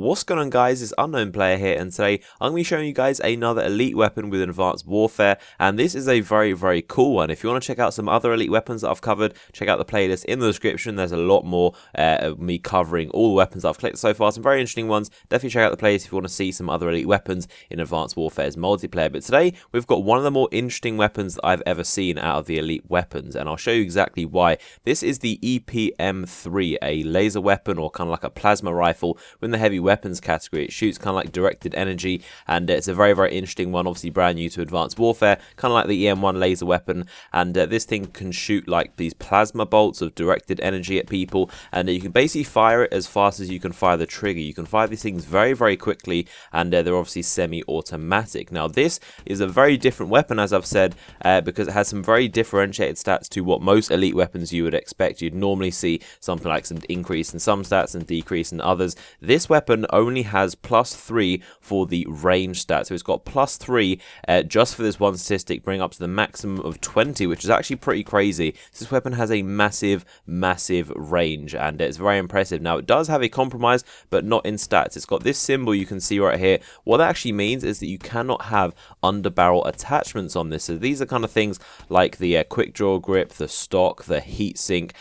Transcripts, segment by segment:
What's going on, guys? It's Unknown Player here, and today I'm going to be showing you guys another elite weapon with Advanced Warfare, and this is a very cool one. If you want to check out some other elite weapons that I've covered, check out the playlist in the description. There's a lot more of me covering all the weapons I've collected so far, some very interesting ones. Definitely check out the playlist if you want to see some other elite weapons in Advanced Warfare's multiplayer. But today we've got one of the more interesting weapons that I've ever seen out of the elite weapons, and I'll show you exactly why. This is the EPM3, a laser weapon, or kind of like a plasma rifle with the heavy weapons category. It shoots kind of like directed energy, and it's a very interesting one, obviously brand new to Advanced Warfare, kind of like the EM1 laser weapon. And this thing can shoot like these plasma bolts of directed energy at people, and you can basically fire it as fast as you can fire the trigger. You can fire these things very quickly, and they're obviously semi-automatic. Now this is a very different weapon, as I've said, because it has some very differentiated stats to what most elite weapons you would expect. You'd normally see something like some increase in some stats and decrease in others. This weapon only has +3 for the range stat, so it's got +3 just for this one statistic, bring up to the maximum of 20, which is actually pretty crazy. This weapon has a massive range, and it's very impressive. Now it does have a compromise, but not in stats. It's got this symbol you can see right here. What that actually means is that you cannot have underbarrel attachments on this. So these are kind of things like the quick draw grip, the stock, the heatsink,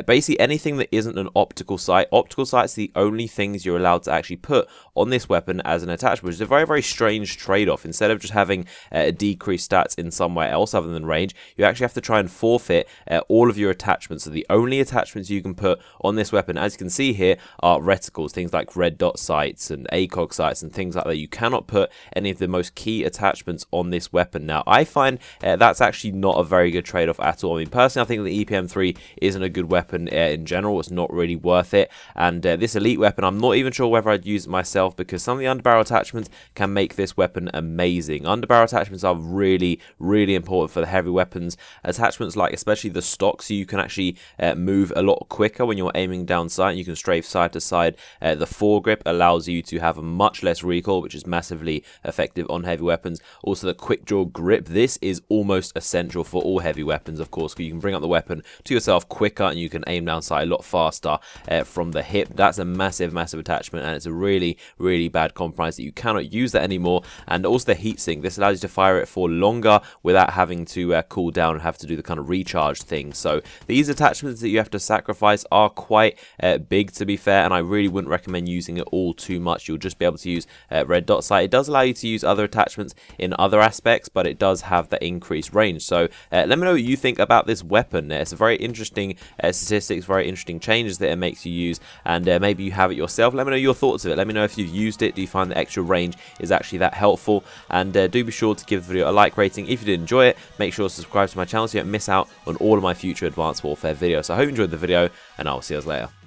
basically anything that isn't an optical sight. Optical sights are the only things you're allowed to actually put on this weapon as an attachment, which is a very strange trade-off. Instead of just having decreased stats in somewhere else other than range, you actually have to try and forfeit all of your attachments. So the only attachments you can put on this weapon, as you can see here, are reticles, things like red dot sights and ACOG sights and things like that. You cannot put any of the most key attachments on this weapon. Now I find that's actually not a very good trade-off at all. I mean, personally, I think the EPM3 isn't a good weapon in general. It's not really worth it, and this elite weapon, I'm not even sure whether I'd use it myself, because some of the underbarrel attachments can make this weapon amazing. Underbarrel attachments are really important for the heavy weapons. Attachments like especially the stock, so you can actually move a lot quicker when you're aiming down sight. You can strafe side to side. The foregrip allows you to have a much less recoil, which is massively effective on heavy weapons. Also the quick draw grip, this is almost essential for all heavy weapons, of course, because you can bring up the weapon to yourself quicker and you can aim down sight a lot faster from the hip. That's a massive attachment, and it's a really bad compromise that you cannot use that anymore. And also the heatsink, this allows you to fire it for longer without having to cool down and have to do the kind of recharge thing. So these attachments that you have to sacrifice are quite big, to be fair, and I really wouldn't recommend using it all too much. You'll just be able to use red dot sight. It does allow you to use other attachments in other aspects, but it does have the increased range. So let me know what you think about this weapon. It's a very interesting statistics, very interesting changes that it makes you use, and maybe you have it yourself. Let me know your thoughts of it. Let me know if you've used it. Do you find the extra range is actually that helpful? And do be sure to give the video a like rating if you did enjoy it. Make sure to subscribe to my channel so you don't miss out on all of my future Advanced Warfare videos. So I hope you enjoyed the video, and I'll see you guys later.